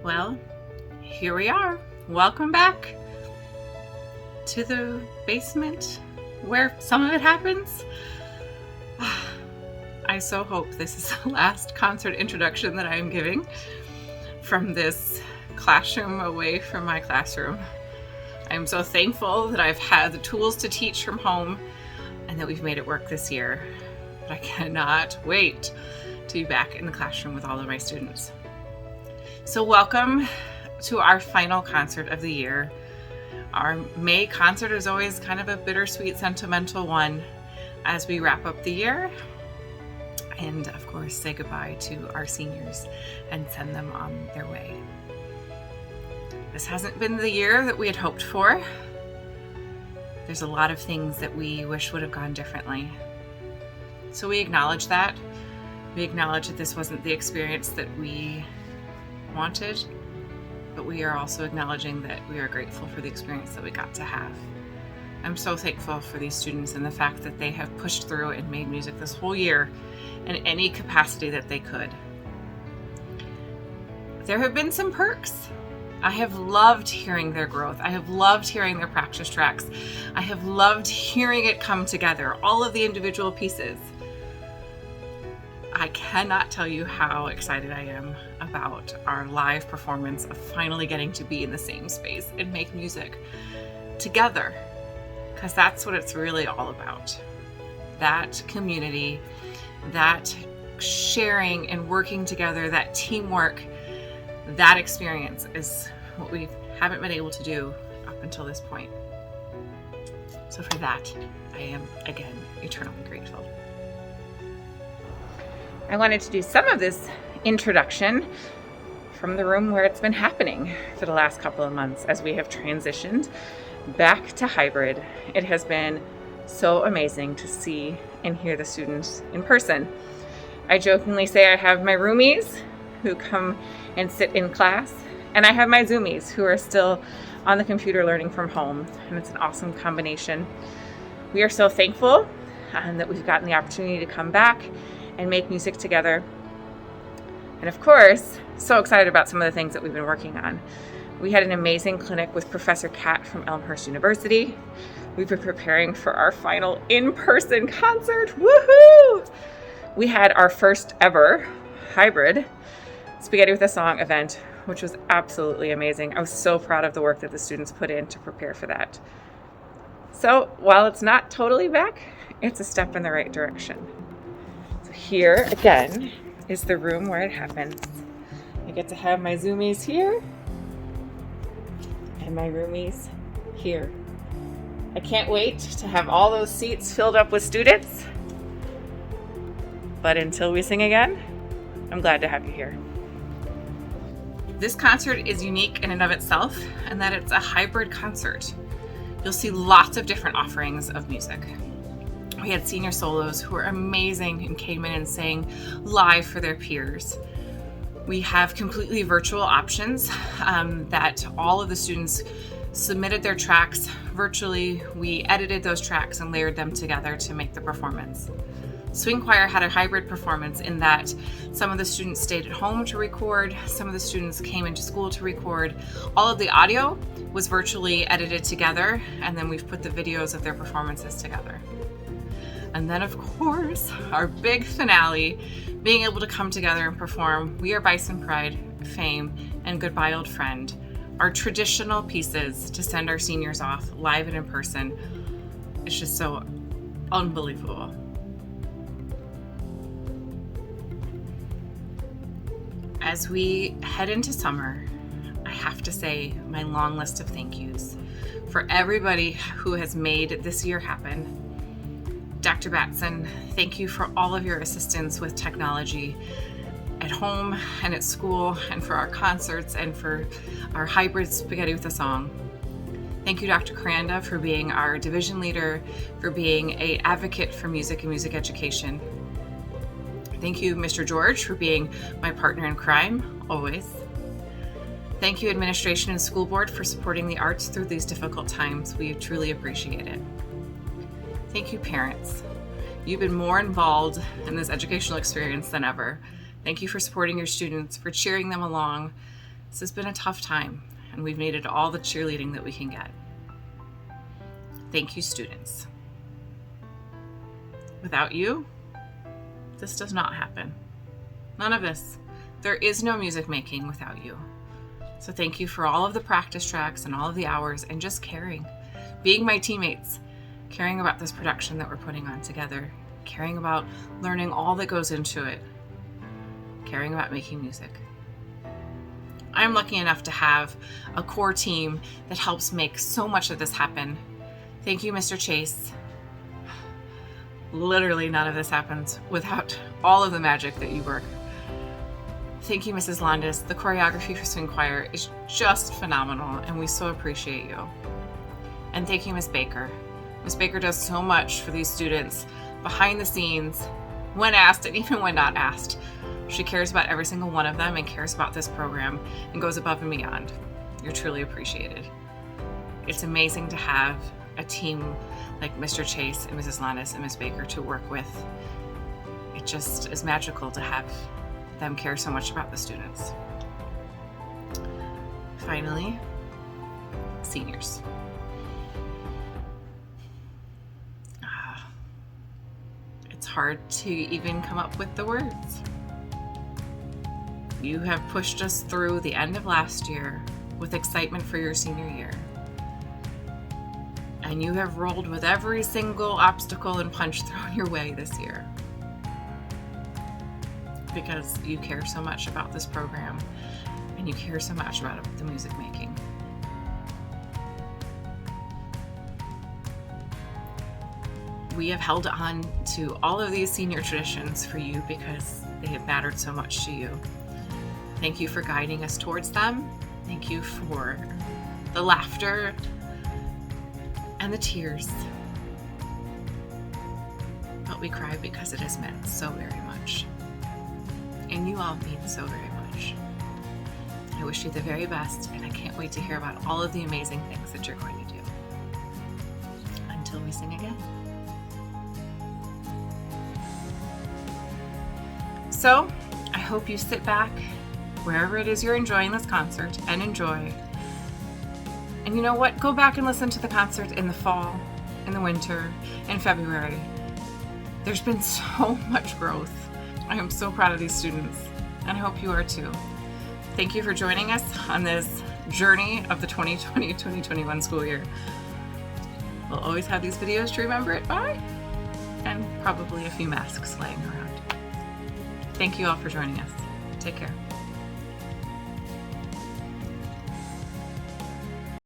Well, here we are. Welcome back to the basement where some of it happens. I so hope this is the last concert introduction that I am giving from this classroom away from my classroom. I am so thankful that I've had the tools to teach from home and that we've made it work this year. But I cannot wait to be back in the classroom with all of my students. So welcome to our final concert of the year. Our May concert is always kind of a bittersweet, sentimental one as we wrap up the year and, of course, say goodbye to our seniors and send them on their way. This hasn't been the year that we had hoped for. There's a lot of things that we wish would have gone differently. So we acknowledge that. We acknowledge that this wasn't the experience that we wanted, but we are also acknowledging that we are grateful for the experience that we got to have. I'm so thankful for these students and the fact that they have pushed through and made music this whole year in any capacity that they could. There have been some perks. I have loved hearing their growth. I have loved hearing their practice tracks. I have loved hearing it come together, all of the individual pieces. I cannot tell you how excited I am about our live performance of finally getting to be in the same space and make music together, because that's what it's really all about. That community, that sharing and working together, that teamwork, that experience is what we haven't been able to do up until this point. So for that, I am again eternally grateful. I wanted to do some of this introduction from the room where it's been happening for the last couple of months as we have transitioned back to hybrid. It has been so amazing to see and hear the students in person. I jokingly say I have my roomies who come and sit in class, and I have my Zoomies who are still on the computer learning from home, and it's an awesome combination. We are so thankful that we've gotten the opportunity to come back and make music together. And of course, so excited about some of the things that we've been working on. We had an amazing clinic with Professor Kat from Elmhurst University. We've been preparing for our final in-person concert. Woohoo! We had our first ever hybrid Spaghetti with a Song event, which was absolutely amazing. I was so proud of the work that the students put in to prepare for that. So while it's not totally back, it's a step in the right direction. Here again is the room where it happens. I get to have my Zoomies here and my roomies here. I can't wait to have all those seats filled up with students. But until we sing again, I'm glad to have you here. This concert is unique in and of itself, and that it's a hybrid concert. You'll see lots of different offerings of music. We had senior solos who were amazing and came in and sang live for their peers. We have completely virtual options that all of the students submitted their tracks virtually. We edited those tracks and layered them together to make the performance. Swing Choir had a hybrid performance in that some of the students stayed at home to record, some of the students came into school to record. All of the audio was virtually edited together, and then we've put the videos of their performances together. And then, of course, our big finale, being able to come together and perform We Are Bison Pride, Fame, and Goodbye Old Friend, our traditional pieces to send our seniors off live and in person. It's just so unbelievable. As we head into summer, I have to say my long list of thank yous for everybody who has made this year happen. Dr. Batson, thank you for all of your assistance with technology at home and at school, and for our concerts and for our hybrid Spaghetti with a Song. Thank you, Dr. Karanda, for being our division leader, for being an advocate for music and music education. Thank you, Mr. George, for being my partner in crime, always. Thank you, administration and school board, for supporting the arts through these difficult times. We truly appreciate it. Thank you, parents. You've been more involved in this educational experience than ever. Thank you for supporting your students, for cheering them along, This has been a tough time, and we've needed all the cheerleading that we can get. Thank you, students. Without you, this does not happen. None of this. There is no music making without you. So thank you for all of the practice tracks and all of the hours and just caring, being my teammates, caring about this production that we're putting on together, caring about learning all that goes into it, caring about making music. I'm lucky enough to have a core team that helps make so much of this happen. Thank you, Mr. Chase. Literally none of this happens without all of the magic that you work. Thank you, Mrs. Landis. The choreography for Swing Choir is just phenomenal, and we so appreciate you. And thank you, Ms. Baker. Ms. Baker does so much for these students behind the scenes, when asked and even when not asked. She cares about every single one of them and cares about this program and goes above and beyond. You're truly appreciated. It's amazing to have a team like Mr. Chase and Mrs. Landis and Ms. Baker to work with. It just is magical to have them care so much about the students. Finally, seniors. It's hard to even come up with the words. You have pushed us through the end of last year with excitement for your senior year. And you have rolled with every single obstacle and punch thrown your way this year. Because you care so much about this program and you care so much about the music making. We have held on to all of these senior traditions for you because they have mattered so much to you. Thank you for guiding us towards them. Thank you for the laughter and the tears. But we cry because it has meant so very much. And you all mean so very much. I wish you the very best, and I can't wait to hear about all of the amazing things that you're going to do. Until we sing again. So, I hope you sit back wherever it is you're enjoying this concert and enjoy. And you know what? Go back and listen to the concert in the fall, in the winter, in February. There's been so much growth. I am so proud of these students, and I hope you are too. Thank you for joining us on this journey of the 2020-2021 school year. We'll always have these videos to remember it by, and probably a few masks laying around. Thank you all for joining us. Take care.